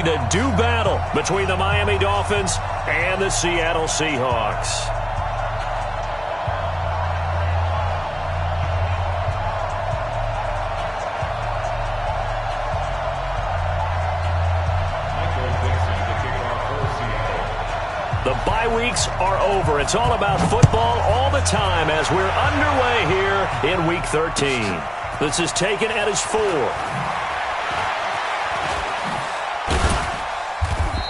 to do battle between the Miami Dolphins and the Seattle Seahawks. The bye weeks are over. It's all about football all the time as we're underway here in Week 13. This is taken at his 4.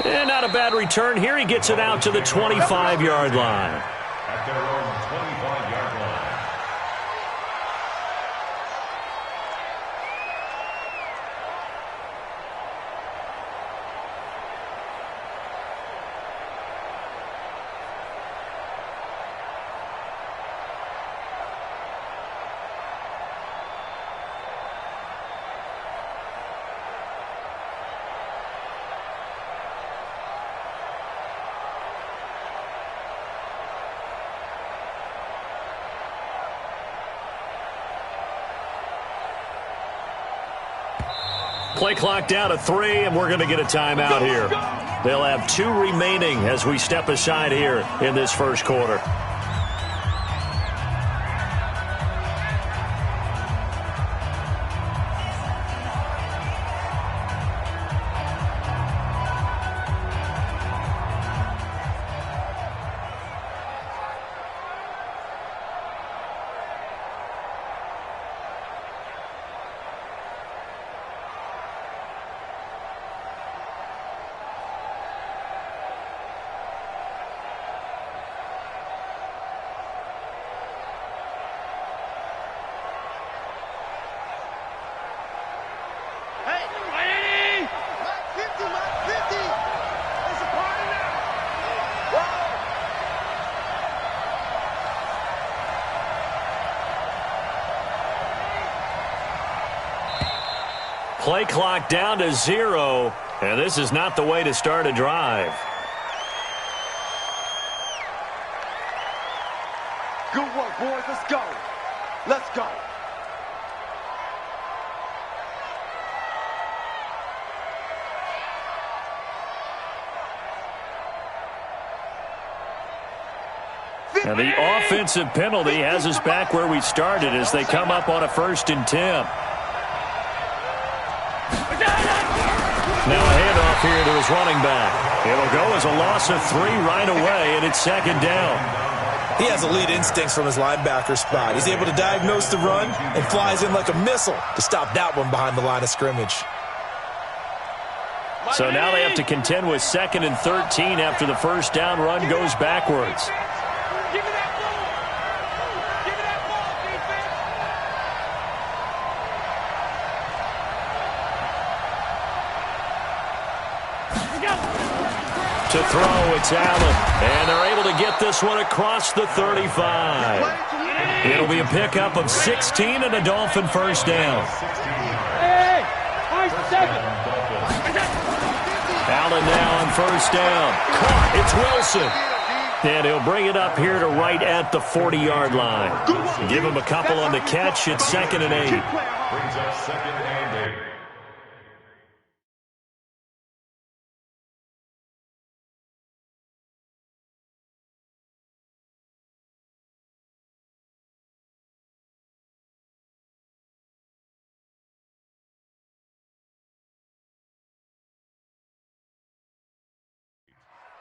And not a bad return here. He gets it out to the 25-yard line. At their own 25-yard line. Play clock down to 3, and we're going to get a timeout here. They'll have 2 remaining as we step aside here in this first quarter. Play clock down to 0, and this is not the way to start a drive. Good work, boys. Let's go. Let's go. And the offensive penalty has us back where we started as they come up on a 1st and 10. Now a handoff here to his running back. It'll go as a loss of 3 right away, and it's 2nd down. He has elite instincts from his linebacker spot. He's able to diagnose the run and flies in like a missile to stop that one behind the line of scrimmage. So now they have to contend with 2nd and 13 after the 1st down run goes backwards. To throw, it's Allen. And they're able to get this one across the 35. It'll be a pickup of 16 and a Dolphin 1st down. Allen now on 1st down. Caught. It's Wilson. And he'll bring it up here to right at the 40-yard line. Give him a couple on the catch. It's 2nd and 8. Brings up 2nd and 8.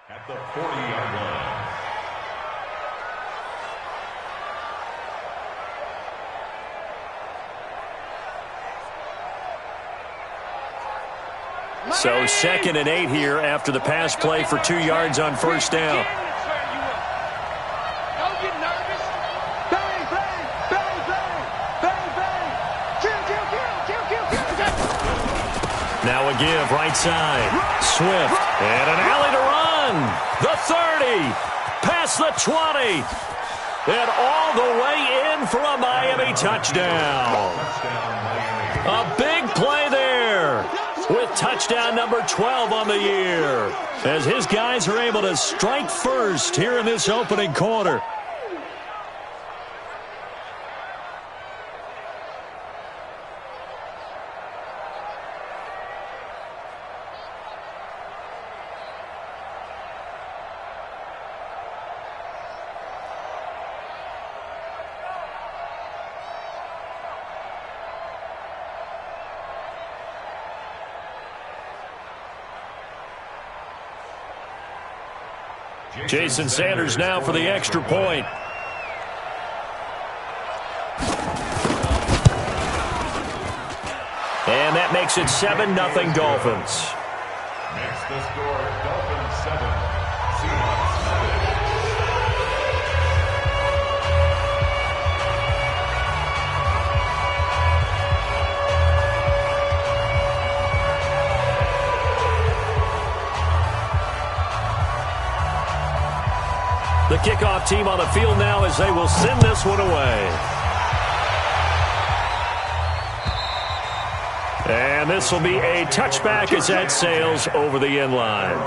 At the 40-yard line. So 2nd and 8 here after the pass play for 2 yards on 1st down. Don't get nervous. Bang, bang, bang, bang, bang, bang. Kill, kill, kill, kill, kill, kill. Now a give right side. Swift and an alley to run. The 30, past the 20, and all the way in for a Miami touchdown. A big play there with touchdown number 12 on the year as his guys are able to strike first here in this opening quarter. Jason Sanders now for the extra point. And that makes it 7-0 Dolphins. Makes the score Dolphins 7, Seahawks nothing. The kickoff team on the field now as they will send this one away. And this will be a touchback as that sails over the end line.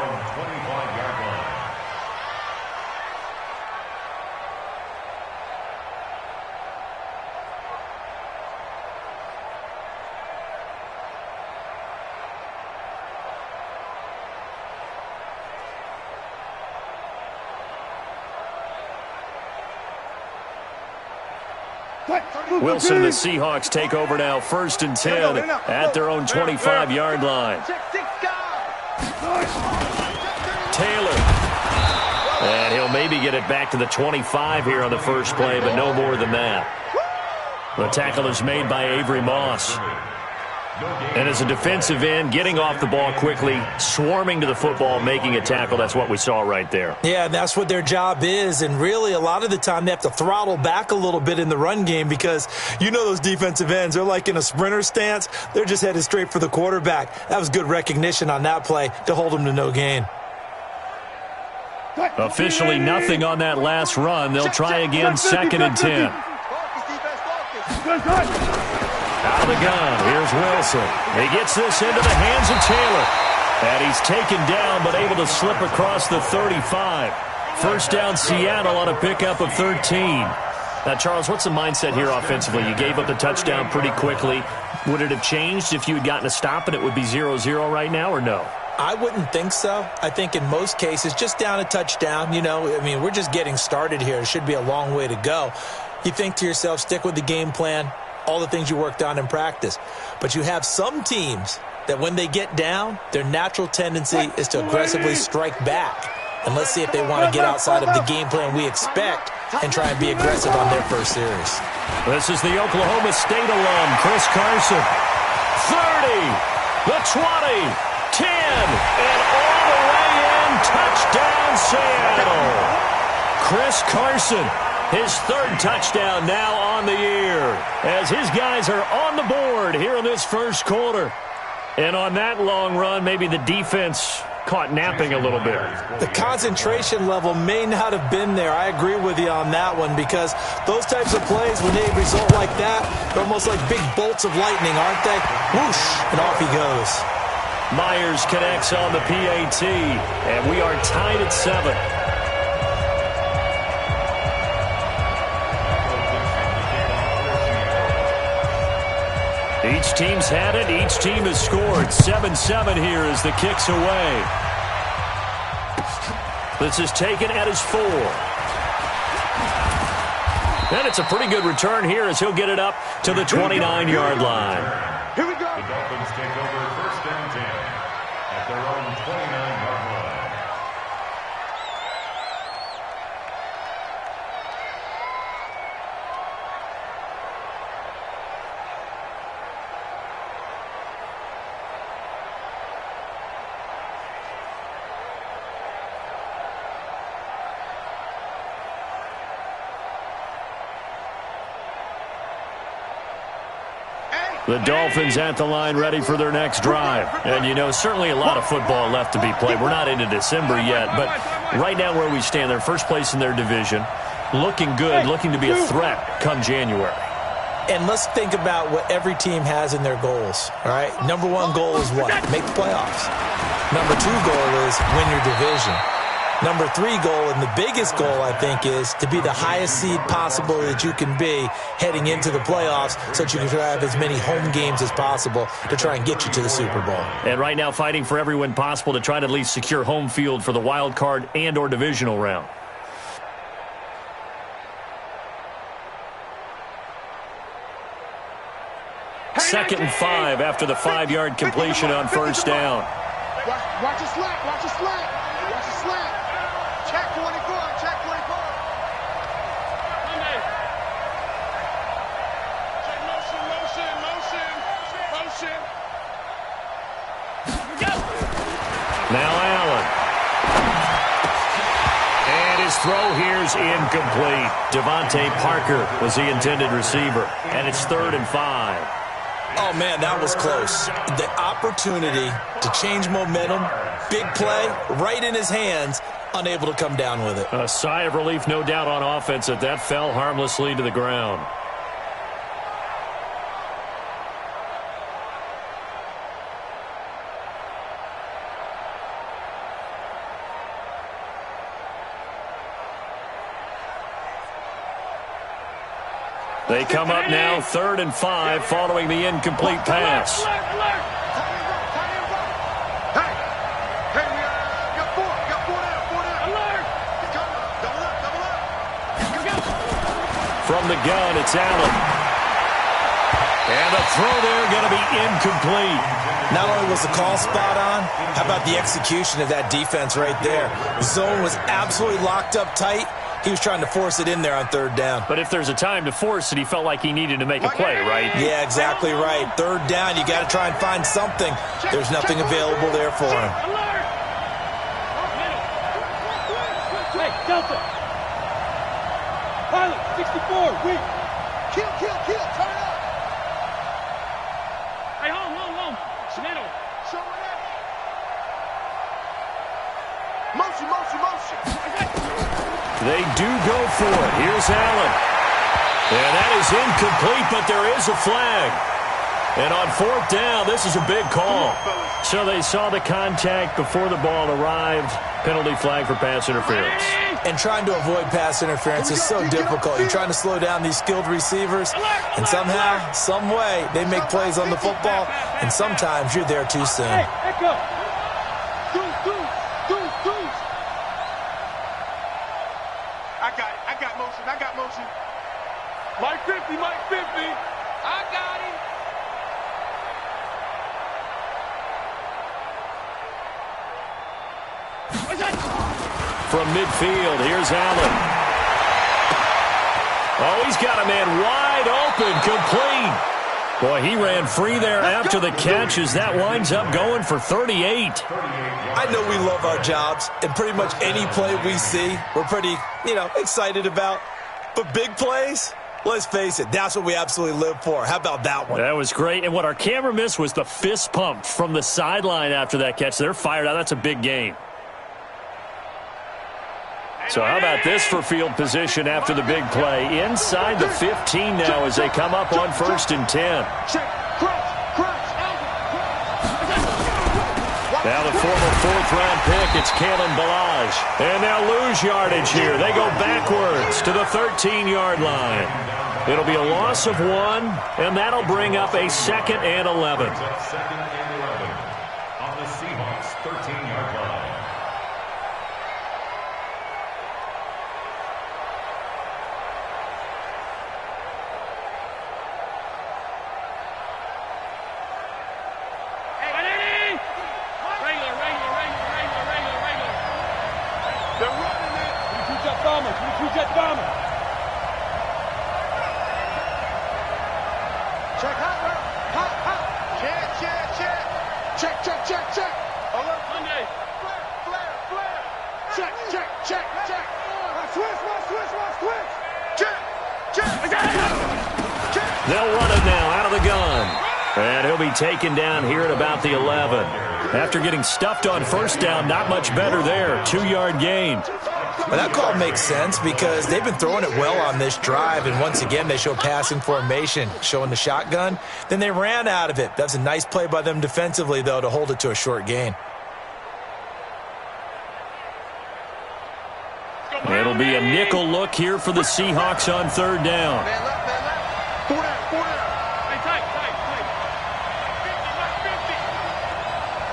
Wilson and the Seahawks take over now, 1st and 10 at their own 25-yard line. Taylor. And he'll maybe get it back to the 25 here on the first play, but no more than that. The tackle is made by Avery Moss. And as a defensive end, getting off the ball quickly, swarming to the football, making a tackle, that's what we saw right there. Yeah, that's what their job is. And really, a lot of the time, they have to throttle back a little bit in the run game because you know those defensive ends, they're like in a sprinter stance. They're just headed straight for the quarterback. That was good recognition on that play to hold them to no gain. Officially nothing on that last run. They'll try again, 2nd and 10. Out of the gun, here's Wilson. He gets this into the hands of Taylor. And he's taken down, but able to slip across the 35. First down, Seattle on a pickup of 13. Now, Charles, what's the mindset here offensively? You gave up the touchdown pretty quickly. Would it have changed if you had gotten a stop and it would be 0-0 right now, or no? I wouldn't think so. I think in most cases, just down a touchdown, you know, I mean, we're just getting started here. It should be a long way to go. You think to yourself, stick with the game plan, all the things you worked on in practice. But you have some teams that when they get down, their natural tendency is to aggressively strike back. And let's see if they want to get outside of the game plan we expect and try and be aggressive on their first series. This is the Oklahoma State alum, Chris Carson. 30, the 20, 10, and all the way in, touchdown Seattle. Chris Carson, his 3rd touchdown now on the year, as his guys are on the board here in this first quarter. And on that long run, maybe the defense caught napping a little bit. The concentration level may not have been there. I agree with you on that one because those types of plays, when they result like that, they're almost like big bolts of lightning, aren't they? Whoosh, and off he goes. Myers connects on the PAT, and we are tied at 7. Each team's had it. Each team has scored. 7-7 here as the kick's away. This is taken at his 4. And it's a pretty good return here as he'll get it up to the 29-yard line. Here we go. The Dolphins take over 1st and 10 at their own 29-yard line. The Dolphins at the line ready for their next drive. And, you know, certainly a lot of football left to be played. We're not into December yet, but right now where we stand, they're first place in their division, looking good, looking to be a threat come January. And let's think about what every team has in their goals, all right? Number 1 goal is what? Make the playoffs. Number 2 goal is win your division. Number 3 goal, and the biggest goal, I think, is to be the highest seed possible that you can be heading into the playoffs so that you can have as many home games as possible to try and get you to the Super Bowl. And right now fighting for every win possible to try to at least secure home field for the wild card and or divisional round. Second and 5 after the 5-yard completion on first down. Watch your slant. Watch your slant. Watch your slant. Check 24. Check 24. Check motion. Now Allen. And his throw here's incomplete. Devontae Parker was the intended receiver. And it's 3rd and 5. Oh, man, that was close. The opportunity to change momentum, big play, right in his hands, unable to come down with it. A sigh of relief, no doubt, on offense that fell harmlessly to the ground. They come up now 3rd and 5 following the incomplete pass. Hey, we got 4 down. Alert! Double up. From the gun, it's Allen. And the throw there going to be incomplete. Not only was the call spot on, how about the execution of that defense right there? The zone was absolutely locked up tight. He was trying to force it in there on 3rd down. But if there's a time to force it, he felt like he needed to make a play, right? Yeah, exactly right. 3rd down, you got to try and find something. There's nothing available there for him. Hey, Delta. Pilot, 64, weak. Kill. Turn it up. Hey, home. Middle. Show it up. Motion. They do go for it. Here's Allen. And that is incomplete, but there is a flag. And on 4th down, this is a big call. So they saw the contact before the ball arrived. Penalty flag for pass interference. And trying to avoid pass interference is so difficult. You're trying to slow down these skilled receivers, and somehow, some way, they make plays on the football, and sometimes you're there too soon. Hey, echo. Deuce. I got motion. Mike 50. I got him. From midfield, here's Allen. Oh, he's got a man wide open, complete. Boy, he ran free there after the catch as that winds up going for 38. I know we love our jobs, and pretty much any play we see, we're pretty, excited about. But big plays, let's face it, that's what we absolutely live for. How about that one? That was great. And what our camera missed was the fist pump from the sideline after that catch. They're fired out. That's a big game. So how about this for field position after the big play? Inside the 15 now as they come up on 1st and 10. Now the former 4th-round pick, it's Kalen Ballage. And they'll lose yardage here. They go backwards to the 13-yard line. It'll be a loss of 1, and that'll bring up a 2nd and 11. 2nd and 11 on the Seahawks 13-yard line. Check, hot. Check. Alert. Monday. Flare. Check. Switch. Check. They'll run it now out of the gun. And he'll be taken down here at about the 11. After getting stuffed on 1st down, not much better there. 2-yard gain. Well, that call makes sense because they've been throwing it well on this drive, and once again they show passing formation, showing the shotgun. Then they ran out of it. That's a nice play by them defensively, though, to hold it to a short gain. It'll be a nickel look here for the Seahawks on 3rd down. Man left. 4 down. Hey, tight. 50.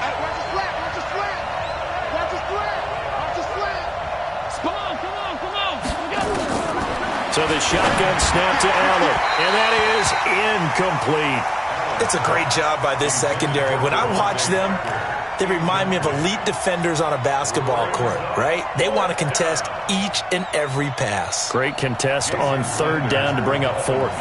Hey, watch the slant. Come on. So the shotgun snap to Allen, and that is incomplete. It's a great job by this secondary. When I watch them, They remind me of elite defenders on a basketball court, right? They want to contest each and every pass. Great contest on third down to bring up fourth.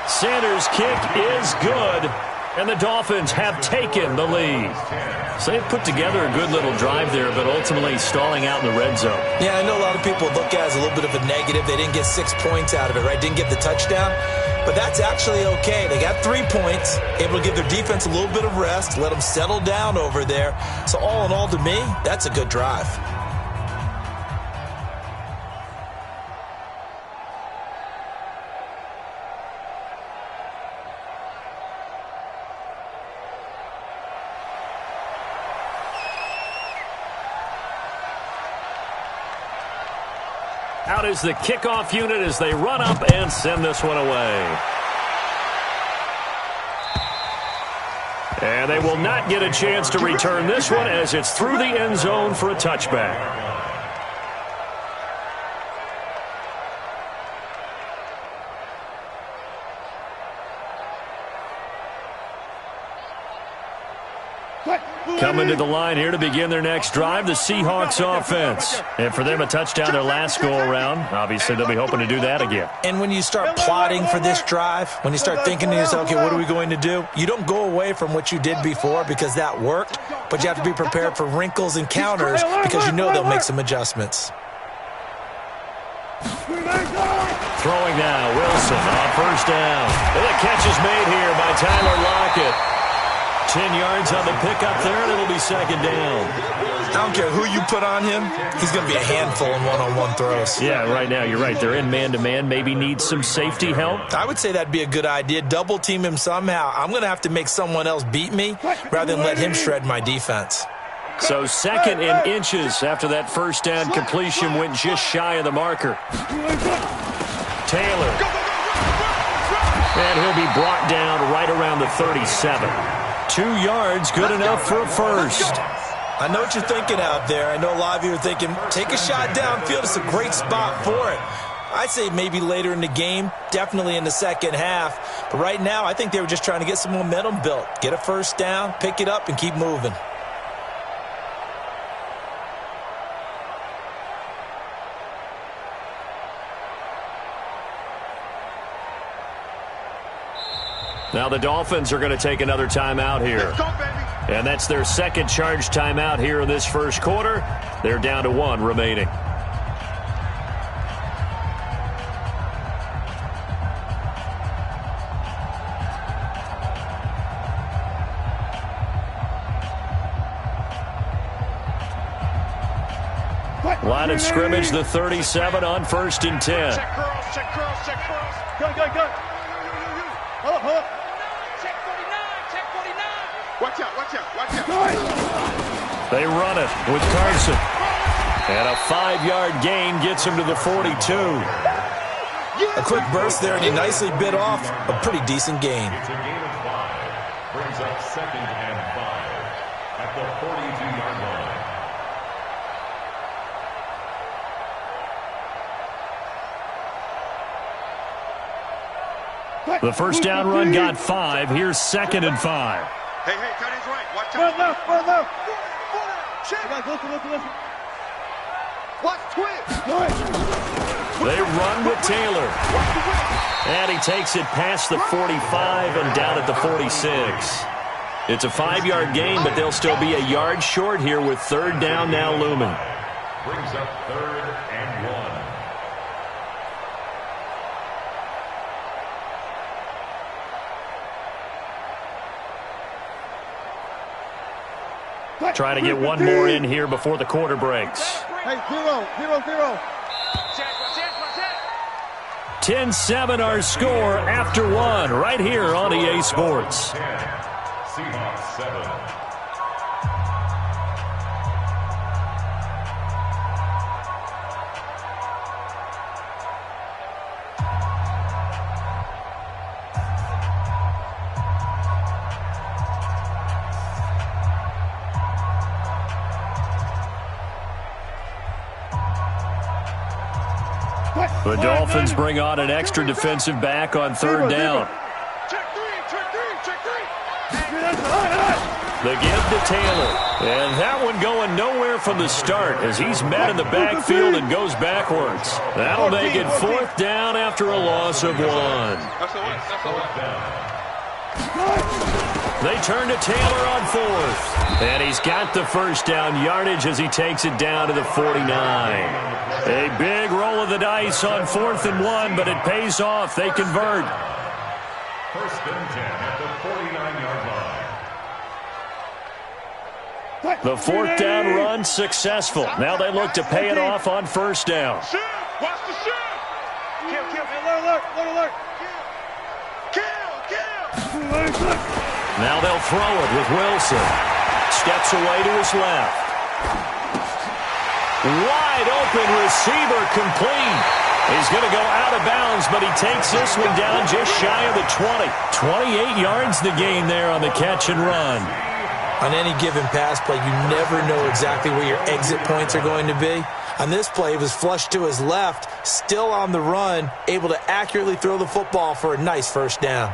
Sanders' kick is good, and the Dolphins have taken the lead. So they've put together a good little drive there, but ultimately stalling out in the red zone. Yeah, I know a lot of people look at it as a little bit of a negative. They didn't get 6 points out of it, right? Didn't get the touchdown. But that's actually okay. They got 3 points, able to give their defense a little bit of rest, let them settle down over there. So all in all, to me, that's a good drive. Out is the kickoff unit as they run up and send this one away. And they will not get a chance to return this one as it's through the end zone for a touchback. Coming to the line here to begin their next drive, the Seahawks offense. And for them, a touchdown their last go-around. Obviously, they'll be hoping to do that again. And when you start plotting for this drive, when you start thinking to yourself, okay, what are we going to do? You don't go away from what you did before because that worked, but you have to be prepared for wrinkles and counters because you know they'll make some adjustments. Throwing now, Wilson on first down. And the catch is made here by Tyler Lockett. 10 yards on the pickup there, and it'll be second down. I don't care who you put on him. He's going to be a handful in one-on-one throws. Yeah, right now, you're right. They're in man-to-man. Maybe need some safety help. I would say that'd be a good idea. Double team him somehow. I'm going to have to make someone else beat me rather than let him shred my defense. So second in inches after that first down completion went just shy of the marker. Taylor. And he'll be brought down right around the 37. 2 yards, good enough for a first. I know what you're thinking out there. I know a lot of you are thinking, take a shot downfield. It's a great spot for it. I'd say maybe later in the game, definitely in the second half. But right now, I think they were just trying to get some momentum built. Get a first down, pick it up, and keep moving. Now the Dolphins are going to take another timeout here. Let's go, baby. And that's their second charge timeout here in this first quarter. They're down to 1 remaining. Line of scrimmage, the 37 on first and 10. Check curls, check curls, check curls. Go. Hold up. Check 49, check 49. Watch out. They run it with Carson. And a 5-yard gain gets him to the 42. A quick burst there, and he nicely bit off a pretty decent gain. It's a gain of 5. Brings up second and 5 at the 42-yard line. The first down run got 5. Here's second and 5. Hey, tight end's right. Watch out. Run left. Check. Listen. Watch twist. They run with Taylor. And he takes it past the 45 and down at the 46. It's a 5-yard gain, but they'll still be a yard short here with third down now looming. Brings up third and 1. Trying to get one more in here before the quarter breaks. Hey, 0. 10-7 our score after 1 right here on EA Sports. 10. Seahawks 7. The Dolphins bring on an extra defensive back on third down. Check 3. The give to Taylor. And that one going nowhere from the start as he's met in the backfield and goes backwards. That'll make it 4th down after a loss of 1. They turn to Taylor on 4th. And he's got the first down yardage as he takes it down to the 49. A big roll of the dice on 4th and 1, but it pays off. They convert. 1st and 10 at the 49-yard line. The 4th down run successful. Now they look to pay it off on 1st down. Shoot! Watch the shoot! Kill! Alert! Kill! Now they'll throw it with Wilson. Steps away to his left. Wide open receiver complete. He's going to go out of bounds, but he takes this one down just shy of the 20. 28 yards to gain there on the catch and run. On any given pass play, you never know exactly where your exit points are going to be. On this play, he was flushed to his left, still on the run, able to accurately throw the football for a nice 1st down.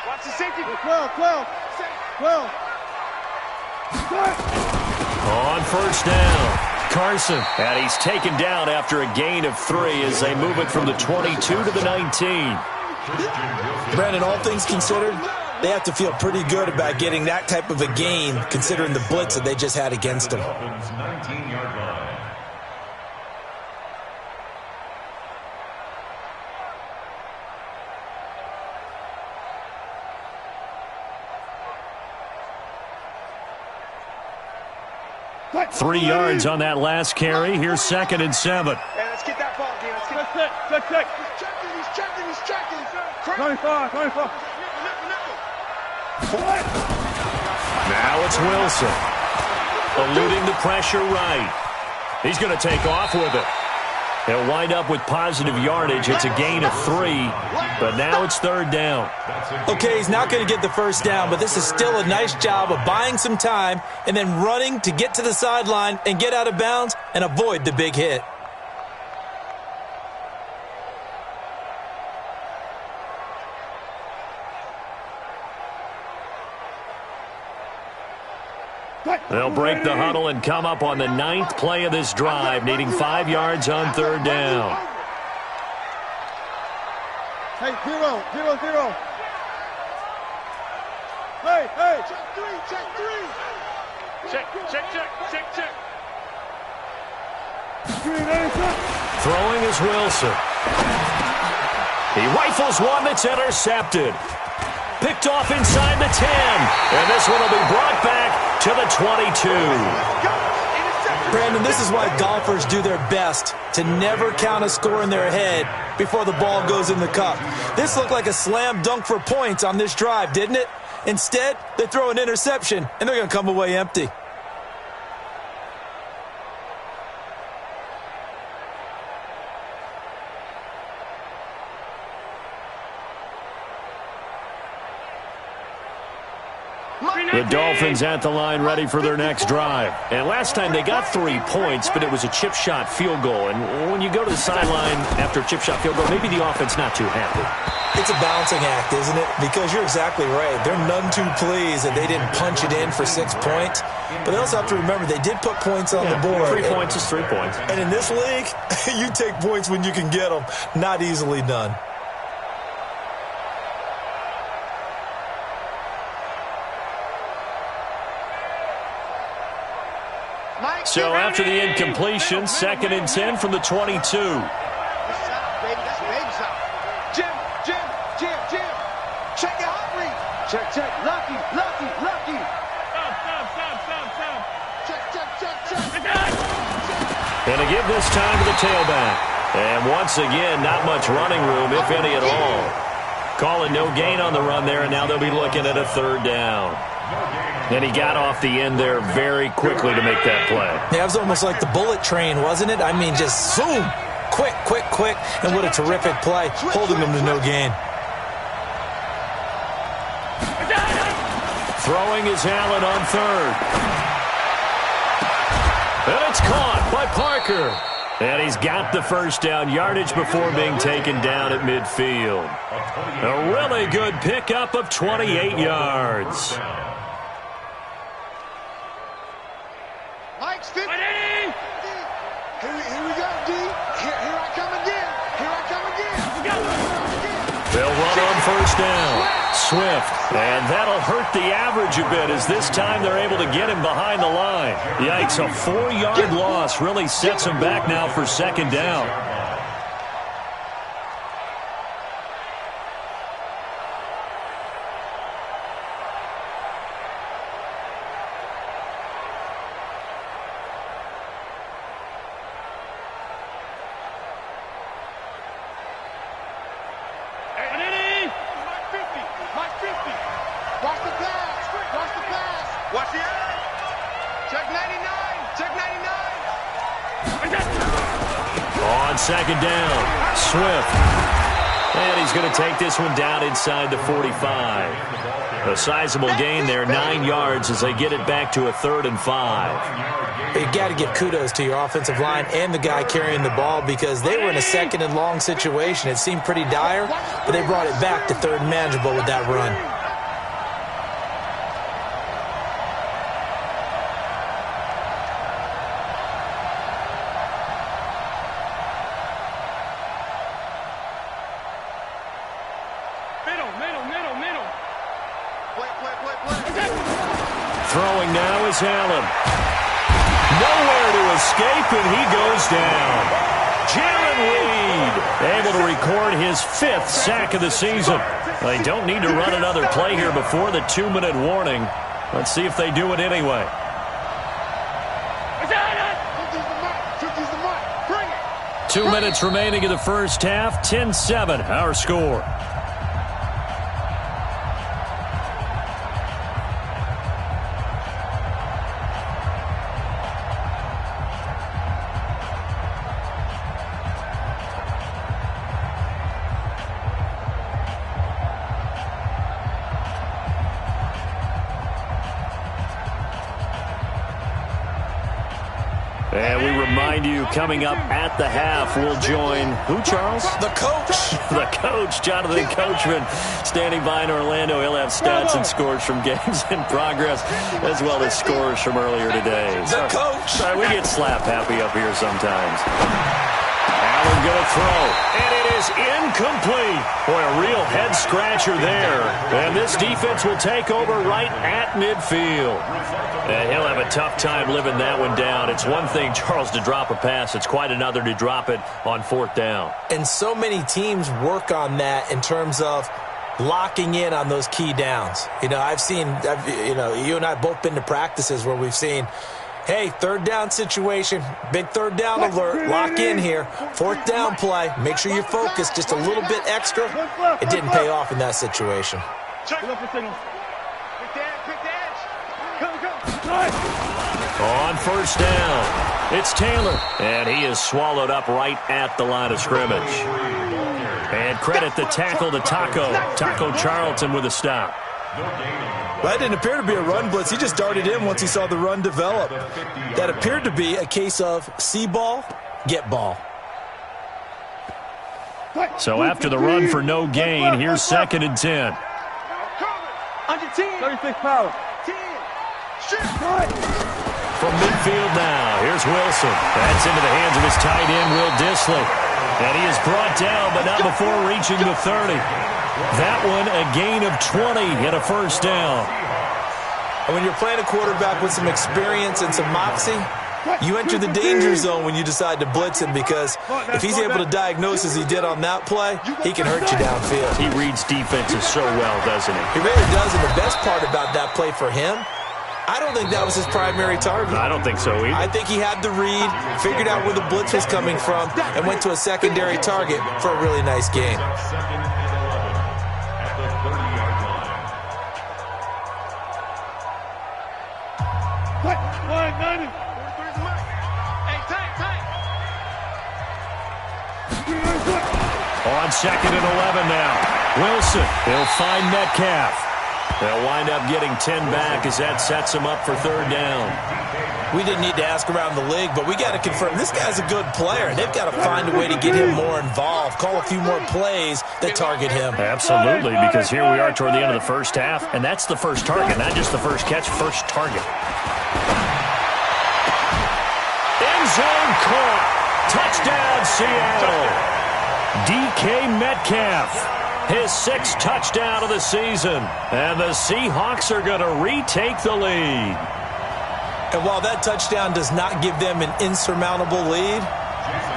Watch the safety. 12. On 1st down, Carson. And he's taken down after a gain of 3 as they move it from the 22 to the 19. Brandon, all things considered, they have to feel pretty good about getting that type of a gain considering the blitz that they just had against them. 19-yard line. Three yards on that last carry. Here's 2nd and 7. Hey, let's get that ball, D. Let's get check. He's checking. 25. Now it's Wilson. Eluding the pressure right. He's going to take off with it. He'll wind up with positive yardage. It's a gain of 3, but now it's 3rd down. Okay, he's not going to get the 1st down, but this is still a nice job of buying some time and then running to get to the sideline and get out of bounds and avoid the big hit. They'll break the huddle and come up on the 9th play of this drive, needing 5 yards on 3rd down. Hey, 0. Hey. Check 3. Throwing is Wilson. He rifles one that's intercepted. Picked off inside the 10. And this one will be brought back to the 22. Brandon, this is why golfers do their best to never count a score in their head before the ball goes in the cup. This looked like a slam dunk for points on this drive, didn't it? Instead, they throw an interception, and they're going to come away empty. The Dolphins at the line ready for their next drive. And last time they got 3 points, but it was a chip shot field goal. And when you go to the sideline after a chip shot field goal, maybe the offense not too happy. It's a balancing act, isn't it? Because you're exactly right. They're none too pleased that they didn't punch it in for 6 points. But they also have to remember they did put points on the board. 3 points is 3 points. And in this league, you take points when you can get them. Not easily done. So after the incompletion, 2nd and 10 from the 22. Jim. Check your hot read. Check. Lucky. And to give this time to the tailback. And once again, not much running room, if any at all. Calling no gain on the run there, and now they'll be looking at a 3rd down. And he got off the end there very quickly to make that play. Yeah, it was almost like the bullet train, wasn't it? I mean, just zoom. Quick. And what a terrific play, holding them to no gain. Throwing is Allen on third. And it's caught by Parker. And he's got the first down yardage before being taken down at midfield. A really good pickup of 28 yards. Mike's 50. Here we go, D. Here I come again. Here I come again. They'll run on first down. Swift. And that'll hurt the average a bit as this time they're able to get him behind the line. Yikes, a 4-yard loss really sets him back now for second down. Watch the eye. Check 99. Check 99. On second down, Swift. And he's going to take this one down inside the 45. A sizable gain there, 9 yards as they get it back to a 3rd and 5. You got to give kudos to your offensive line and the guy carrying the ball because they were in a 2nd and long situation. It seemed pretty dire, but they brought it back to 3rd and manageable with that run. Throwing now is Allen. Nowhere to escape, and he goes down. Jalen Reed able to record his 5th sack of the season. They don't need to run another play here before the 2-minute warning. Let's see if they do it anyway. 2 minutes remaining in the first half. 10-7, our score. And we remind you, coming up at the half, we'll join who, Charles? The coach. The coach, Jonathan Coachman, standing by in Orlando. He'll have stats and scores from games in progress, as well as scores from earlier today. The coach. Sorry, we get slap happy up here sometimes. Allen going to throw, and it is incomplete. Boy, a real head-scratcher there. And this defense will take over right at midfield. And he'll have a tough time living that one down. It's one thing, Charles, to drop a pass. It's quite another to drop it on 4th down. And so many teams work on that in terms of locking in on those key downs. You know, you and I both been to practices where we've seen, hey, 3rd down situation, big 3rd down alert, lock in here, 4th down play, make sure you're focused just a little bit extra. It didn't pay off in that situation. On first down, it's Taylor, and he is swallowed up right at the line of scrimmage. And credit the tackle to Taco Charlton with a stop. That didn't appear to be a run blitz. He just darted in once he saw the run develop. That appeared to be a case of see ball, get ball. So after the run for no gain, here's 2nd and 10. Under 10. 36 power. 10. From midfield now, here's Wilson. That's into the hands of his tight end, Will Dissly. And he is brought down, but not before reaching the 30. That one, a gain of 20 and a first down. And when you're playing a quarterback with some experience and some moxie, you enter the danger zone when you decide to blitz him because if he's able to diagnose as he did on that play, he can hurt you downfield. He reads defenses so well, doesn't he? He really does, and the best part about that play for him, I don't think that was his primary target. I don't think so either. I think he had the read, figured out where the blitz was coming from, and went to a secondary target for a really nice gain. On 2nd and 11 now. Wilson, he'll find Metcalf. They'll wind up getting 10 back as that sets them up for third down. We didn't need to ask around the league, but we got to confirm this guy's a good player. They've got to find a way to get him more involved, call a few more plays that target him. Absolutely, because here we are toward the end of the first half, and that's the first target, not just the first catch, first target. End zone caught. Touchdown, Seattle. DK Metcalf, his 6th touchdown of the season, and the Seahawks are going to retake the lead. And while that touchdown does not give them an insurmountable lead,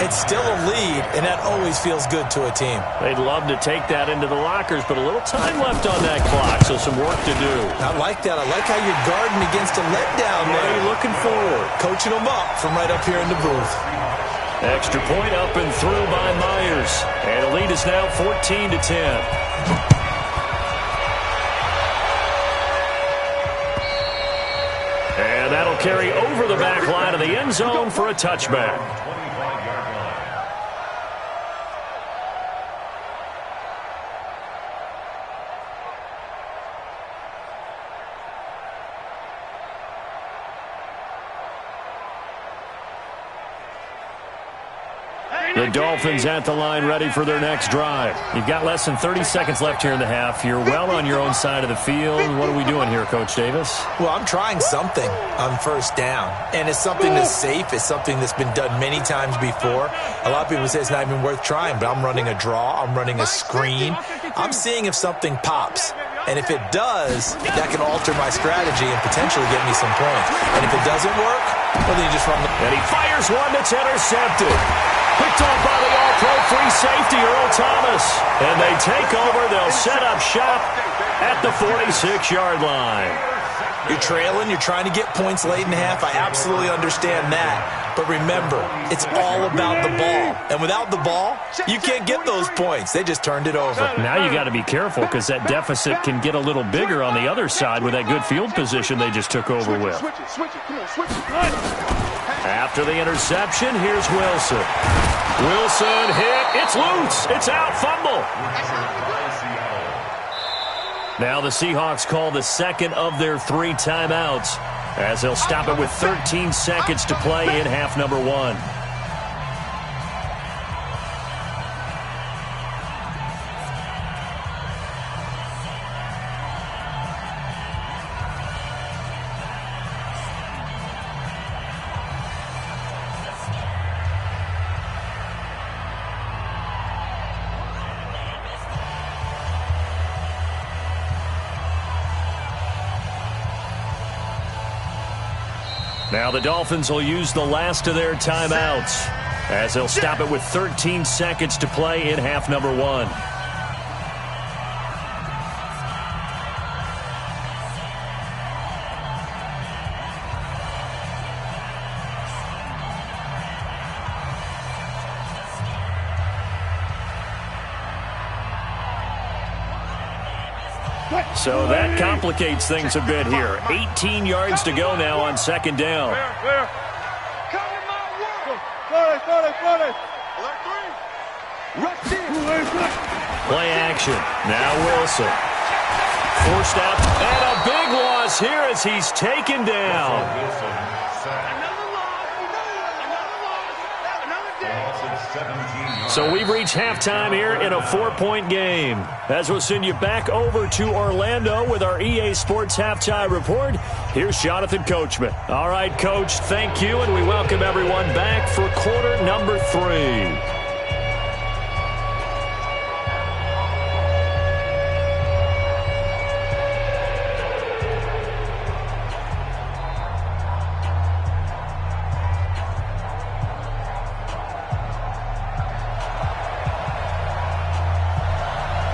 it's still a lead, and that always feels good to a team. They'd love to take that into the lockers, but a little time left on that clock, so some work to do. I like that. I like how you're guarding against a letdown What there. are you looking forward? Coaching them up from right up here in the booth. Extra point up and through by Myers. And the lead is now 14-10. And that'll carry over the back line of the end zone for a touchback. The Dolphins at the line ready for their next drive. You've got less than 30 seconds left here in the half. You're well on your own side of the field. What are we doing here, Coach Davis? Well, I'm trying something on first down, and it's something that's safe. It's something that's been done many times before. A lot of people say it's not even worth trying, but I'm running a draw. I'm running a screen. I'm seeing if something pops. And if it does, that can alter my strategy and potentially get me some points. And if it doesn't work, well, then you just run the... And he fires one that's intercepted. Picked off by the all-pro free safety, Earl Thomas. And they take over. They'll set up shop at the 46-yard line. You're trailing. You're trying to get points late in the half. I absolutely understand that. But remember, it's all about the ball. And without the ball, you can't get those points. They just turned it over. Now you got to be careful because that deficit can get a little bigger on the other side with that good field position they just took over with. After the interception, here's Wilson. Wilson hit. It's loose. It's out. Fumble. Now the Seahawks call the second of their 3 timeouts as they'll stop it with 13 seconds to play in half number 1. Now the Dolphins will use the last of their timeouts as they'll stop it with 13 seconds to play in half number 1. So that complicates things a bit here. 18 yards to go now on second down. Play action. Now Wilson. Forced out. And a big loss here as he's taken down. So we've reached halftime here in a 4-point game. As we'll send you back over to Orlando with our EA Sports Halftime Report, here's Jonathan Coachman. All right, Coach, thank you, and we welcome everyone back for quarter number 3.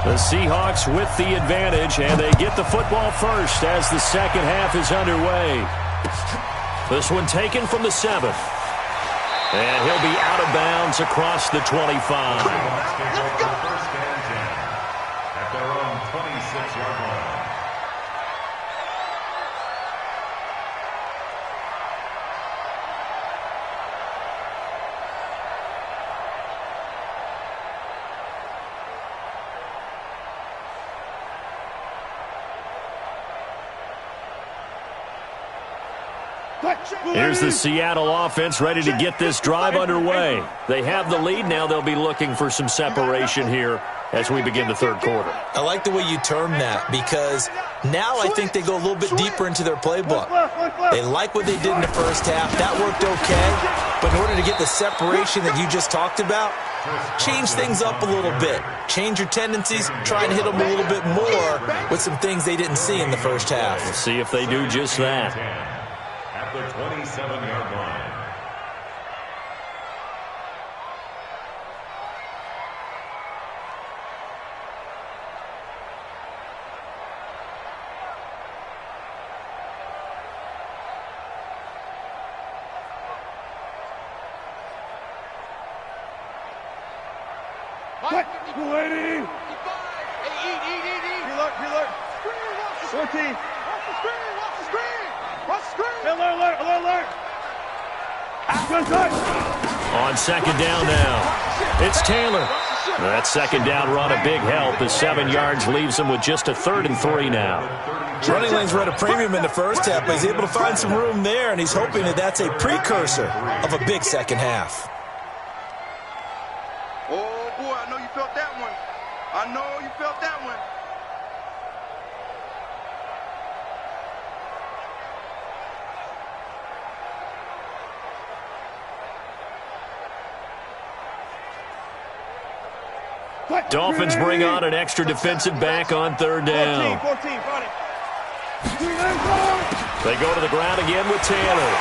The Seahawks with the advantage, and they get the football first as the second half is underway. This one taken from the 7th. And he'll be out of bounds across the 25. Let's go. First and 10 at their own 26-yard line. Here's the Seattle offense ready to get this drive underway. They have the lead. Now they'll be looking for some separation here as we begin the third quarter. I like the way you term that, because now I think they go a little bit deeper into their playbook. They like what they did in the first half. That worked okay. But in order to get the separation that you just talked about, change things up a little bit. Change your tendencies. Try and hit them a little bit more with some things they didn't see in the first half. We'll see if they do just that. At the 27-yard line. What? 280. 14. Alert. On second down now, it's Taylor. That second down run a big help as 7 yards leaves him with just a 3rd and 3 now. Running lanes were at a premium in the first half, but he's able to find some room there, and he's hoping that that's a precursor of a big second half. Oh, boy, I know you felt that one. I know you felt that one. Dolphins bring on an extra defensive back on 3rd down. 14, They go to the ground again with Taylor.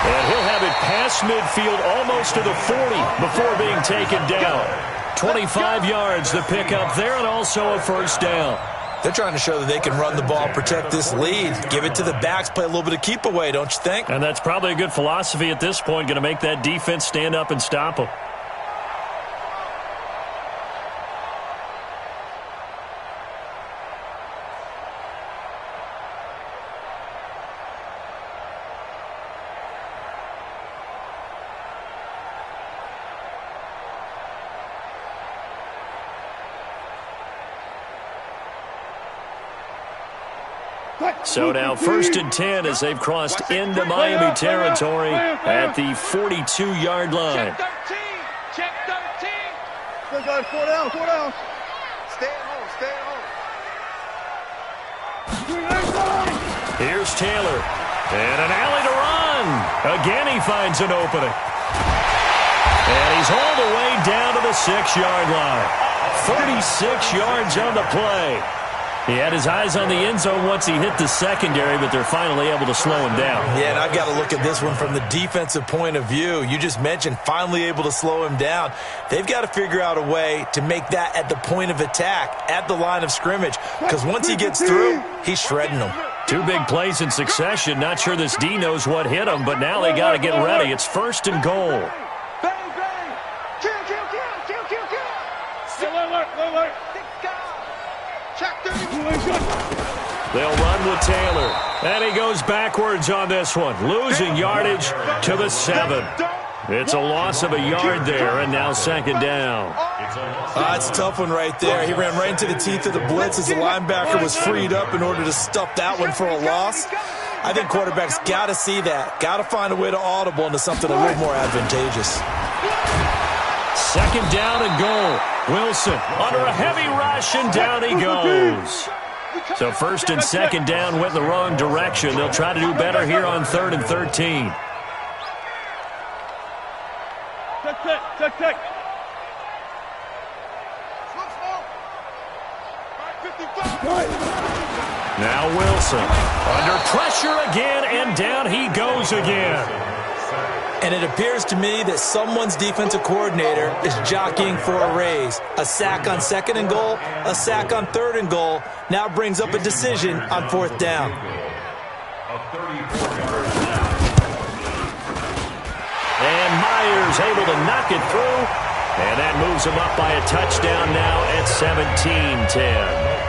And he'll have it past midfield almost to the 40 before being taken down. 25 yards the pickup there, and also a 1st down. They're trying to show that they can run the ball, protect this lead, give it to the backs, play a little bit of keep away, don't you think? And that's probably a good philosophy at this point, going to make that defense stand up and stop them. So now 1st and 10 as they've crossed into Miami territory at the 42-yard line. Check 13. Good guys, 4 down. Stay at home. Here's Taylor. And an alley to run. Again, he finds an opening. And he's all the way down to the 6-yard line. 36 yards on the play. He had his eyes on the end zone once he hit the secondary, but they're finally able to slow him down. Yeah, and I've got to look at this one from the defensive point of view. You just mentioned finally able to slow him down. They've got to figure out a way to make that at the point of attack, at the line of scrimmage, because once he gets through, he's shredding them. 2 big plays in succession. Not sure this D knows what hit him, but now they got to get ready. It's 1st and goal. Bang. Kill. Alert. Check 30. They'll run with Taylor. And he goes backwards on this one, losing yardage to the 7. It's a loss of a yard there, and now 2nd down. It's a tough one right there. He ran right into the teeth of the blitz as the linebacker was freed up in order to stuff that one for a loss. I think quarterbacks got to see that, got to find a way to audible into something a little more advantageous. 2nd down and goal. Wilson under a heavy rush, and down he goes. So 1st and 2nd down went the wrong direction. They'll try to do better here on 3rd and 13. Check. Now Wilson under pressure again, and down he goes again. And it appears to me that someone's defensive coordinator is jockeying for a raise. A sack on 2nd and goal, a sack on 3rd and goal, now brings up a decision on 4th down. And Myers able to knock it through, and that moves him up by a touchdown now at 17-10.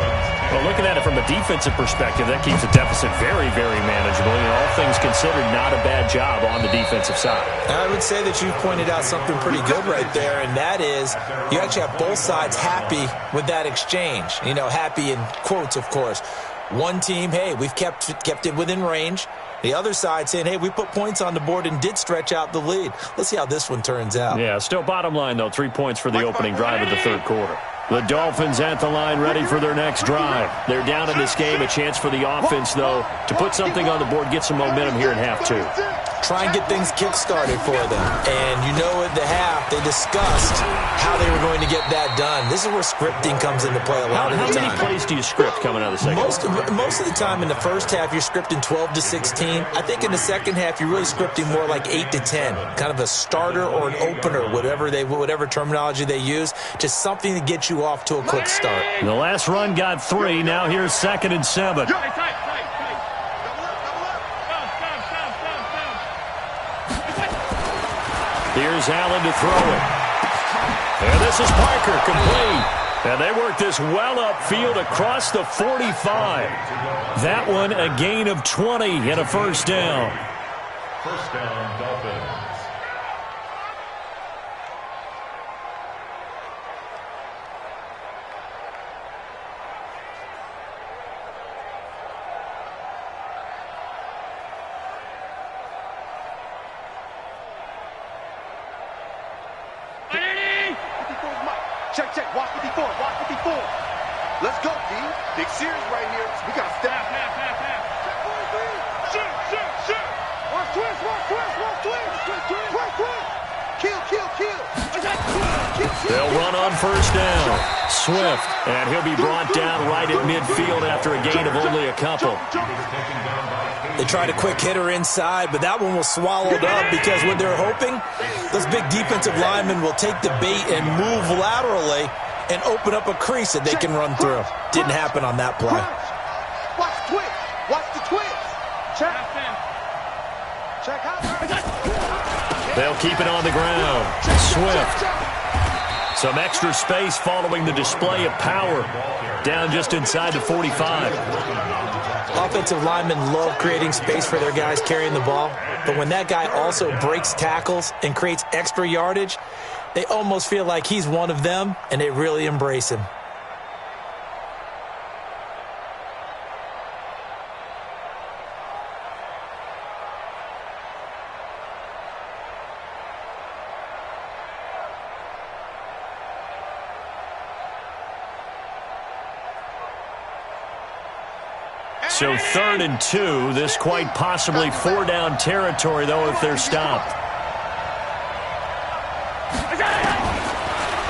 Well, looking at it from a defensive perspective, that keeps the deficit very, very manageable. You know, all things considered, not a bad job on the defensive side. I would say that you pointed out something pretty good right there, and that is you actually have both sides happy with that exchange. You know, happy in quotes, of course. One team, hey, we've kept it within range. The other side saying, hey, we put points on the board and did stretch out the lead. Let's see how this one turns out. Yeah, still bottom line, though, 3 points for the opening drive of the third quarter. The Dolphins at the line ready for their next drive. They're down in this game. A chance for the offense, though, to put something on the board, get some momentum here in half two. Try and get things kick-started for them. And you know at the half, they discussed how they were going to get that done. This is where scripting comes into play a lot of the time. How many plays do you script coming out of the second half? Most of the time in the first half, you're scripting 12 to 16. I think in the second half, you're really scripting more like 8 to 10. Kind of a starter or an opener, whatever terminology they use. Just something to get you off to a quick start. The last run got 3. Now here's 2nd and 7. Here's Allen to throw it. And this is Parker, complete. And they work this well upfield across the 45. That one a gain of 20 and a first down. First down, Dolphins. Check, watch 54, watch 54. Let's go, D. Big series right here. We got to step. Check 43. Shoot. Watch twist. Kill. They'll run on first down. Swift, and he'll be brought down right at midfield after a gain of only a couple. They tried a quick hitter inside, but that one was swallowed up because what they're hoping, those big defensive linemen will take the bait and move laterally and open up a crease that they can run through. Didn't happen on that play. Watch the twist. Check out. They'll keep it on the ground. Swift. Some extra space following the display of power. Down just inside the 45. Offensive linemen love creating space for their guys carrying the ball, but when that guy also breaks tackles and creates extra yardage, they almost feel like he's one of them, and they really embrace him. So 3rd and 2. This quite possibly 4-down territory, though, if they're stopped.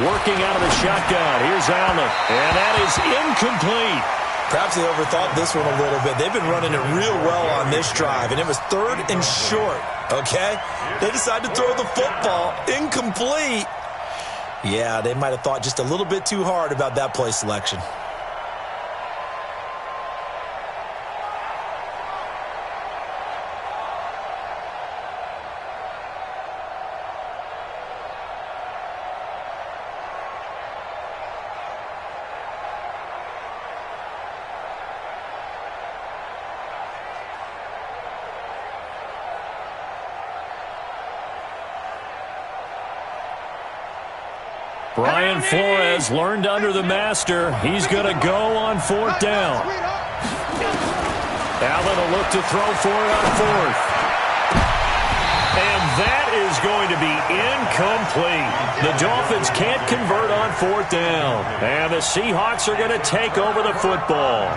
Working out of the shotgun. Here's Allen. And that is incomplete. Perhaps they overthought this one a little bit. They've been running it real well on this drive, and it was 3rd and short, okay? They decided to throw the football. Incomplete. Yeah, they might have thought just a little bit too hard about that play selection. Brian Flores learned under the master. He's going to go on 4th down. Allen will look to throw for it on 4th. And that is going to be incomplete. The Dolphins can't convert on 4th down. And the Seahawks are going to take over the football.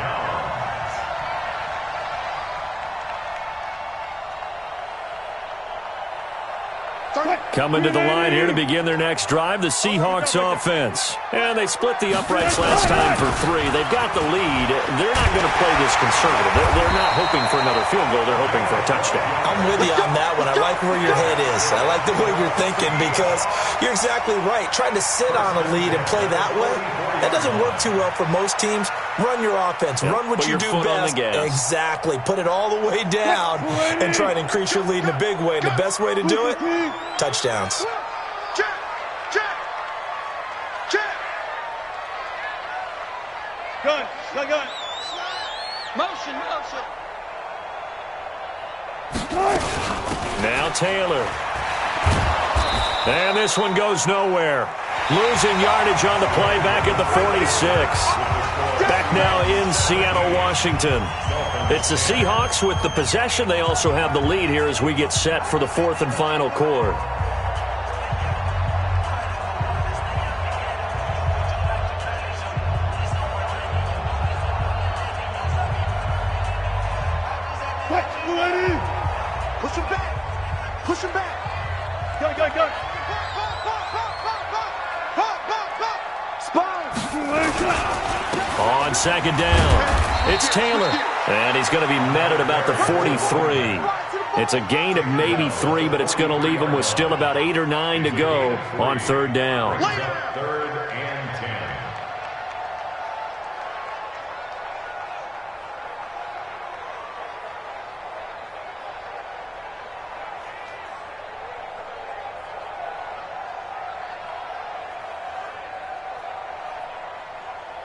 Coming to the line here to begin their next drive, the Seahawks offense. And they split the uprights last time for 3. They've got the lead. They're not going to play this conservative. They're not hoping for another field goal. They're hoping for a touchdown. I'm with you on that one. I like where your head is. I like the way you're thinking because you're exactly right. Trying to sit on a lead and play that way, that doesn't work too well for most teams. Run your offense. Yep, run what you do best. Exactly. Put it all the way down and try to increase your lead in a big way. And the best way to do it, touchdowns. Gun. Motion. Now Taylor. And this one goes nowhere. Losing yardage on the play back at the 46. Back now in Seattle, Washington. It's the Seahawks with the possession. They also have the lead here as we get set for the fourth and final quarter. Push him back. Push him back. Go, go, go. On second down, it's Taylor, and he's going to be met at about the 43. It's a gain of maybe 3, but it's going to leave him with still about 8 or 9 to go on third down. Third and 10.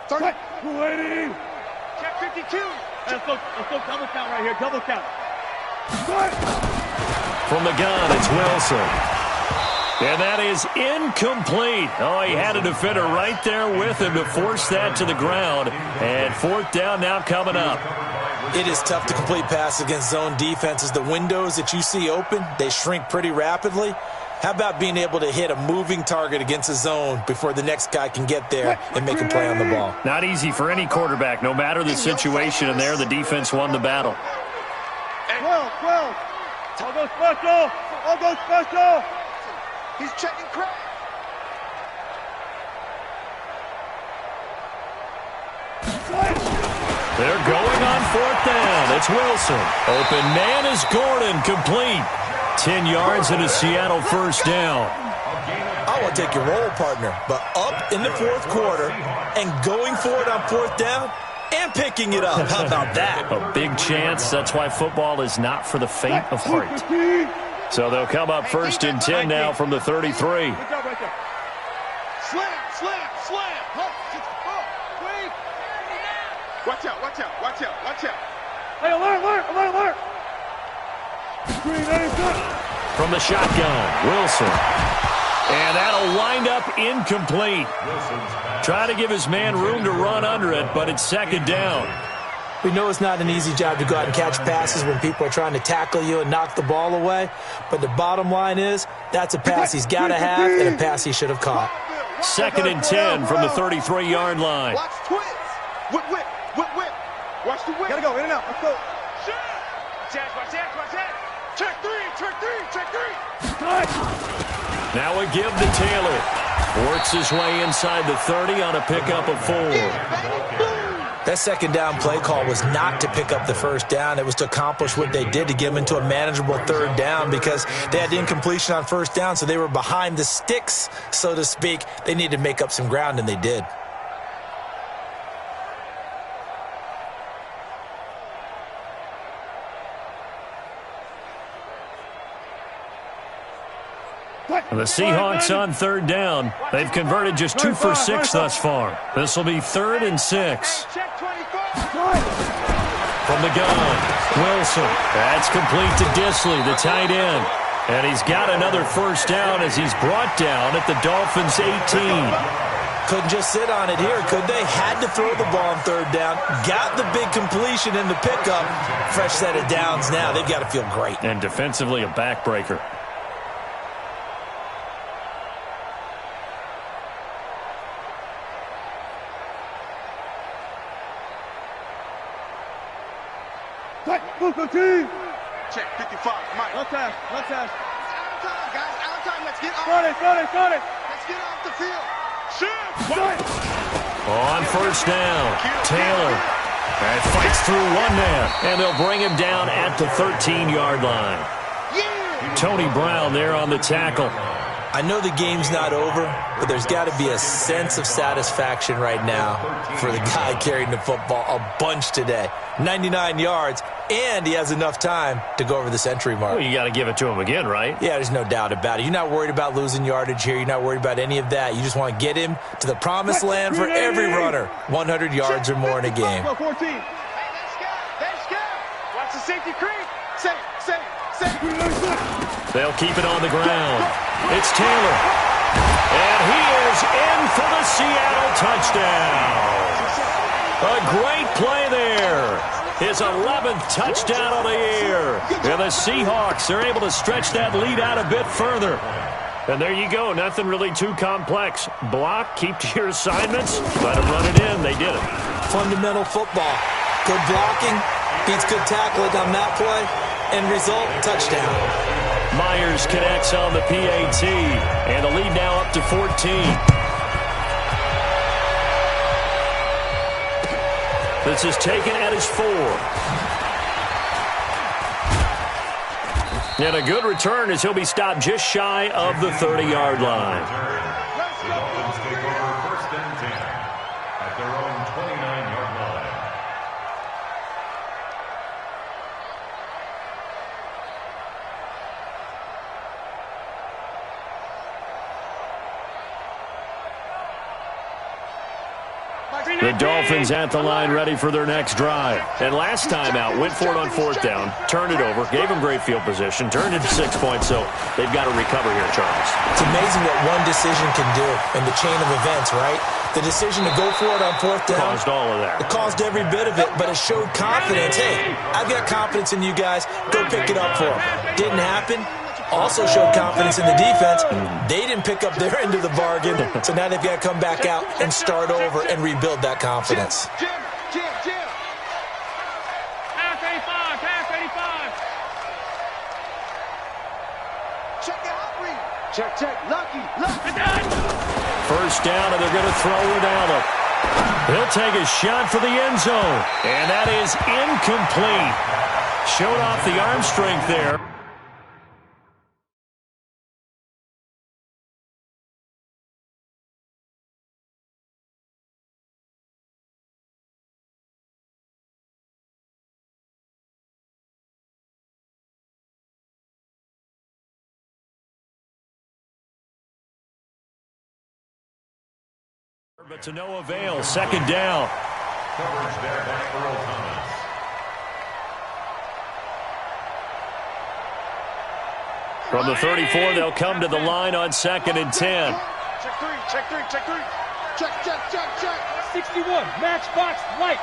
Start. Waiting. Check 52. Let's go double count right here. Double count. From the gun, it's Wilson. And that is incomplete. Oh, he had a defender right there with him to force that to the ground. And fourth down now coming up. It is tough to complete passes against zone defenses. The windows that you see open, they shrink pretty rapidly. How about being able to hit a moving target against a zone before the next guy can get there and make a play on the ball? Not easy for any quarterback, no matter the situation, and there the defense won the battle. 12. I'll go special. I'll go special. He's checking crack. They're going on fourth down. It's Wilson. Open man is Gordon, complete. 10 yards and a Seattle first down. I want to take your role, partner, but up in the fourth quarter and going for it on fourth down and picking it up. How about that? A big chance. That's why football is not for the faint of heart. So they'll come up first and 10 now from the 33. Slam. Watch out. Hey, alert. From the shotgun, Wilson. And that'll wind up incomplete. Trying to give his man room to run under it, but it's second down. We know it's not an easy job to go out and catch passes when people are trying to tackle you and knock the ball away. But the bottom line is, that's a pass he's got to have and a pass he should have caught. Second and 10 from the 33-yard line. Watch twins. Whip. Watch the whip. Gotta go, in and out. Let's go. Watch that. Check three. Now a give to Taylor. Works his way inside the 30 on a pickup of 4. That second down play call was not to pick up the first down. It was to accomplish what they did, to get them into a manageable third down, because they had incompletion on first down, so they were behind the sticks, so to speak. They needed to make up some ground, and they did. The Seahawks on third down. They've converted just 2 for 6 thus far. This will be 3rd and 6. From the gun, Wilson. That's complete to Disley, the tight end. And he's got another first down as he's brought down at the Dolphins' 18. Couldn't just sit on it here, could they? Had to throw the ball on third down. Got the big completion in the pickup. Fresh set of downs now. They've got to feel great. And defensively, a backbreaker. Check 55. Mike. No time. Out of time, guys. Out of time. Let's get off. Let's get off the field. Shoot. On first down, Taylor. And fights through one man. And they'll bring him down at the 13-yard line. Yeah. Tony Brown there on the tackle. I know the game's not over, but there's got to be a sense of satisfaction right now for the guy carrying the football a bunch today. 99 yards, and he has enough time to go over the century mark. Well, you got to give it to him again, right? Yeah, there's no doubt about it. You're not worried about losing yardage here. You're not worried about any of that. You just want to get him to the promised land for every runner. 100 yards or more in a game. 14. Hey, let's go. Watch the safety creep. Safe. They'll keep it on the ground. It's Taylor. And he is in for the Seattle touchdown. A great play there. His 11th touchdown of the year. And the Seahawks are able to stretch that lead out a bit further. And there you go. Nothing really too complex. Block, keep to your assignments, let them run it in. They did it. Fundamental football. Good blocking beats good tackling on that play. End result, touchdown. Myers connects on the PAT. And the lead now up to 14. This is taken at his 4. And a good return as he'll be stopped just shy of the 30-yard line. The Dolphins take over 1st and 10 at their own 29-yard line. The Dolphins at the line ready for their next drive. And last time out, went for it on 4th down, turned it over, gave them great field position, turned it to 6 points, so they've got to recover here, Charles. It's amazing what one decision can do in the chain of events, right? The decision to go for it on 4th down. Caused all of that. It caused every bit of it, but it showed confidence. Hey, I've got confidence in you guys. Go pick it up for them. Didn't happen. Also showed confidence in the defense. They didn't pick up their end of the bargain, so now they've got to come back out and start over and rebuild that confidence. Jim. Pass 85, pass 85. Check out read. Check. Lucky. First down, and they're going to throw with Allen. He'll take a shot for the end zone, and that is incomplete. Showed off the arm strength there. But to no avail, 2nd down. Coverage there by Earl Thomas. From the 34, they'll come to the line on 2nd and 10. Check three. Check. 61, matchbox light.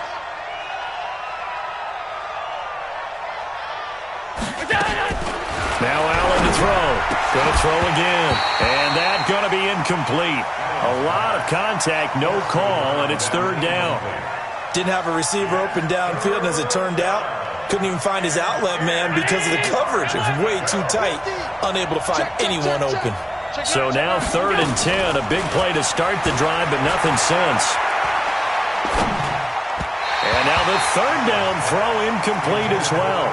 Now Allen to throw. Going to throw again. And that's going to be incomplete. A lot of contact, no call, and it's 3rd down. Didn't have a receiver open downfield, and as it turned out, couldn't even find his outlet man because of the coverage. It was way too tight, unable to find anyone open. So now 3rd and 10, a big play to start the drive, but nothing since. And now the 3rd down throw incomplete as well.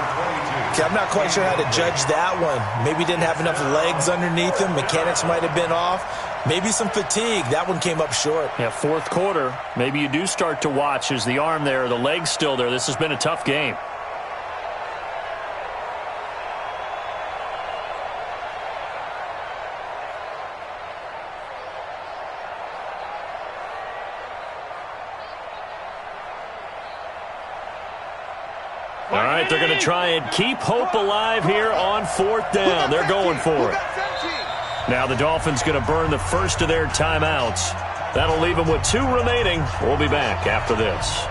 Okay, I'm not quite sure how to judge that one. Maybe didn't have enough legs underneath him. Mechanics might have been off. Maybe some fatigue. That one came up short. Yeah, 4th quarter. Maybe you do start to watch as the arm there, the leg's still there. This has been a tough game. All right, they're going to try and keep hope alive here on 4th down. They're going for it. Now the Dolphins going to burn the first of their timeouts. That'll leave them with 2 remaining. We'll be back after this.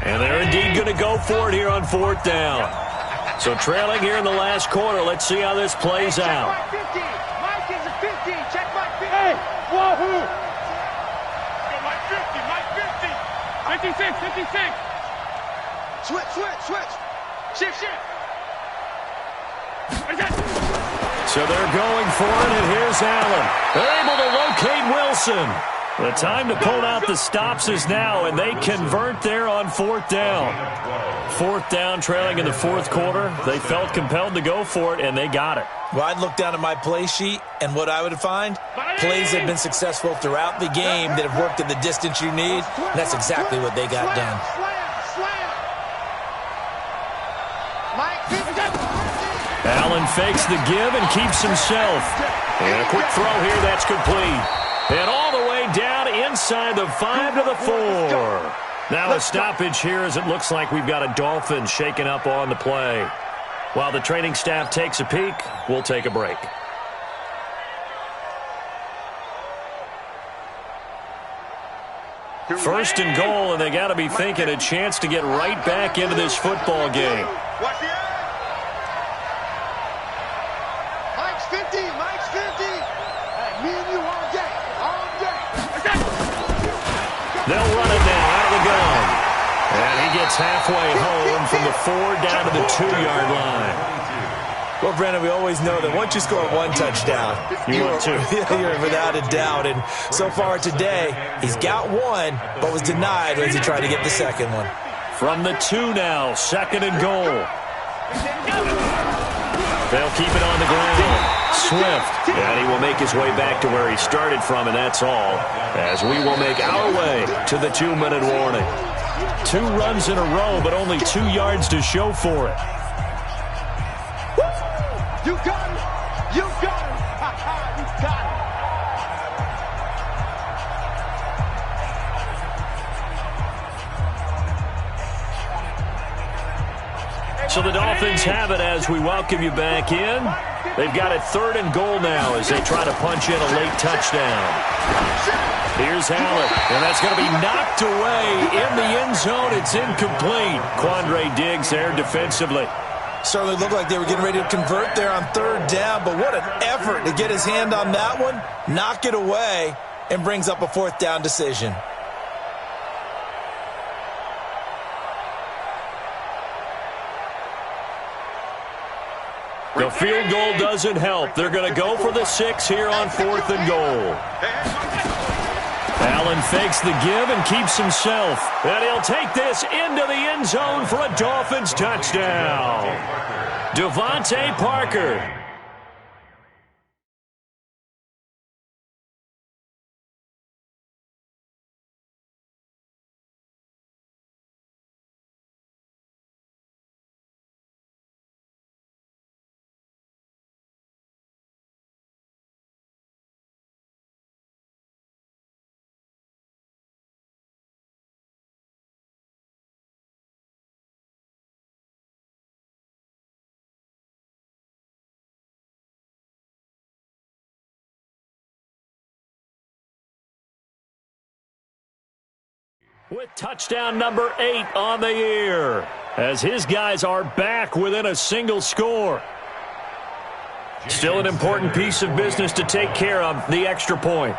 And they're indeed going to go for it here on 4th down. So trailing here in the last quarter. Let's see how this plays out. Mike is a 50. Check Mike 50. Hey, wahoo. Mike 50. 56. Switch. Shift. So they're going for it, and here's Allen. They're able to locate Wilson. The time to pull out the stops is now, and they convert there on 4th down. 4th down, trailing in the 4th quarter. They felt compelled to go for it, and they got it. Well, I'd look down at my play sheet, and what I would find, plays that have been successful throughout the game that have worked at the distance you need, and that's exactly what they got done. Allen fakes the give and keeps himself. And a quick throw here, that's complete. And all the way down inside the 5 to the 4. Now a stoppage here as it looks like we've got a Dolphin shaking up on the play. While the training staff takes a peek, we'll take a break. First and goal, and they got to be thinking a chance to get right back into this football game. Watch the eye. Mike's 50. Mike's 50. Hey, me and you all day. All day. They'll run it now out of the gun. And he gets halfway home from the 4 down to the 2-yard line. Well, Brandon, we always know that once you score one touchdown, you're without a doubt. And so far today, he's got one, but was denied as he tried to get the second one. From the 2 now, 2nd and goal. They'll keep it on the ground. Swift, and he will make his way back to where he started from, and that's all, as we will make our way to the 2-minute warning. 2 runs in a row, but only 2 yards to show for it. You got it! You got it! You got it! So the Dolphins have it as we welcome you back in. They've got it 3rd and goal now as they try to punch in a late touchdown. Here's Allen, and that's going to be knocked away in the end zone. It's incomplete. Quandre Diggs there defensively. Certainly looked like they were getting ready to convert there on 3rd down, but what an effort to get his hand on that one, knock it away, and brings up a 4th down decision. The field goal doesn't help. They're going to go for the 6 here on 4th and goal. Allen fakes the give and keeps himself. And he'll take this into the end zone for a Dolphins touchdown. Devontae Parker. With touchdown number 8 on the year, as his guys are back within a single score. Still an important piece of business to take care of, the extra point.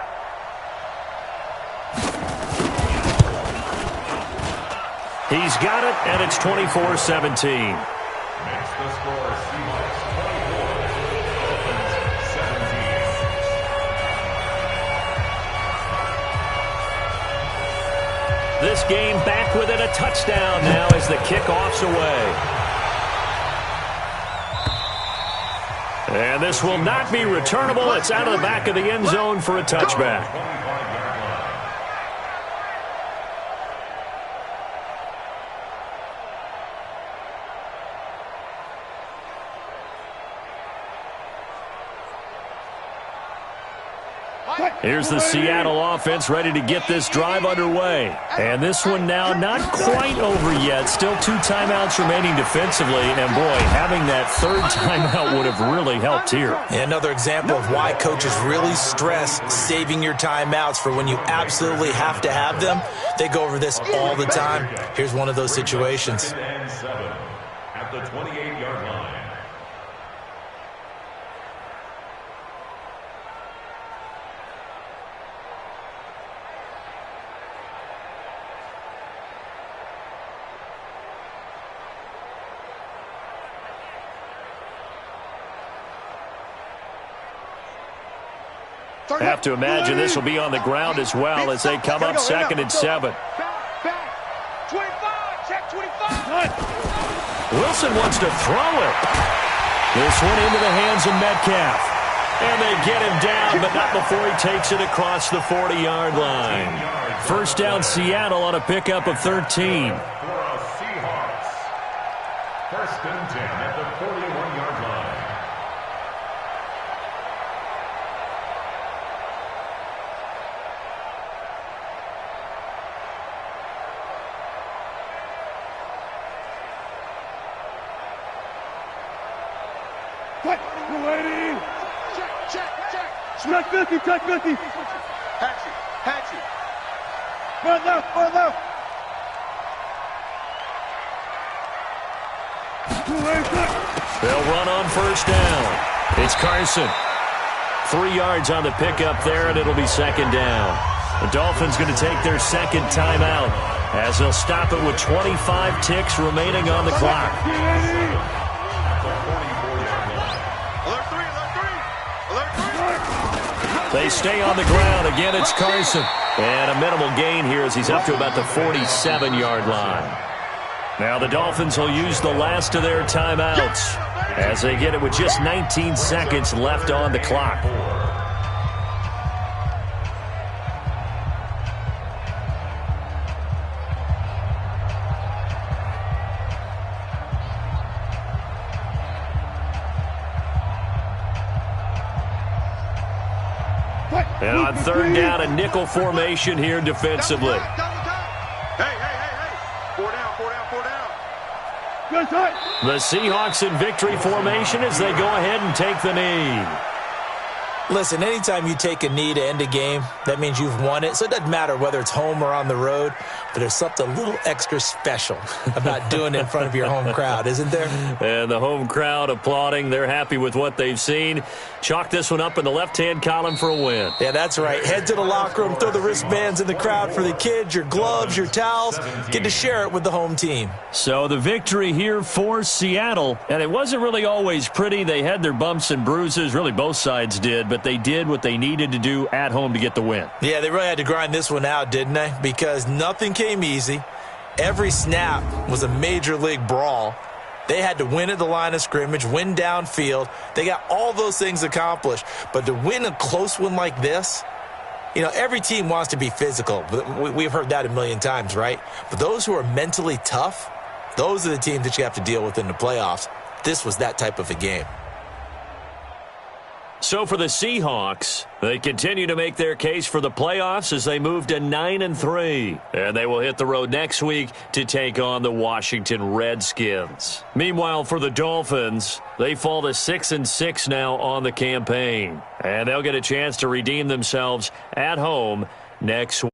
He's got it, and it's 24-17. Makes the score Seahawks 24, Dolphins 17. This game back within a touchdown now as the kickoff's away. And this will not be returnable. It's out of the back of the end zone for a touchback. Here's the Seattle offense ready to get this drive underway. And this one now not quite over yet. Still 2 timeouts remaining defensively. And, boy, having that 3rd timeout would have really helped here. Another example of why coaches really stress saving your timeouts for when you absolutely have to have them. They go over this all the time. Here's one of those situations. 7 at the 28-yard line. Have to imagine this will be on the ground as well as they come up 2nd and 7. Back. 25. Check 25. Wilson wants to throw it. This one into the hands of Metcalf. And they get him down, but not before he takes it across the 40-yard line. First down, Seattle on a pickup of 13. For a Seahawks. 1st and 10 at the 41-yard line. Check 50, check 50. Hatchet. Run left. They'll run on first down. It's Carson. 3 yards on the pickup there, and it'll be second down. The Dolphins going to take their second timeout as they'll stop it with 25 ticks remaining on the clock. They stay on the ground. Again, it's Carson. And a minimal gain here as he's up to about the 47-yard line. Now the Dolphins will use the last of their timeouts as they get it with just 19 seconds left on the clock. And on third down, a nickel formation here defensively. Hey. 4 down. The Seahawks in victory formation as they go ahead and take the knee. Listen, anytime you take a knee to end a game, that means you've won it. So it doesn't matter whether it's home or on the road, but there's something a little extra special about doing it in front of your home crowd, isn't there? And the home crowd applauding. They're happy with what they've seen. Chalk this one up in the left-hand column for a win. Yeah, that's right. Head to the locker room, throw the wristbands in the crowd for the kids, your gloves, your towels. Get to share it with the home team. So the victory here for Seattle, and it wasn't really always pretty. They had their bumps and bruises. Really, both sides did, but they did what they needed to do at home to get the win. Yeah, they really had to grind this one out, didn't they? Because nothing came easy. Every snap was a major league brawl. They had to win at the line of scrimmage, win downfield. They got all those things accomplished. But to win a close one like this, you know, every team wants to be physical. We've heard that a million times, right? But those who are mentally tough, those are the teams that you have to deal with in the playoffs. This was that type of a game. So for the Seahawks, they continue to make their case for the playoffs as they move to 9-3. And they will hit the road next week to take on the Washington Redskins. Meanwhile, for the Dolphins, they fall to 6-6 now on the campaign. And they'll get a chance to redeem themselves at home next week.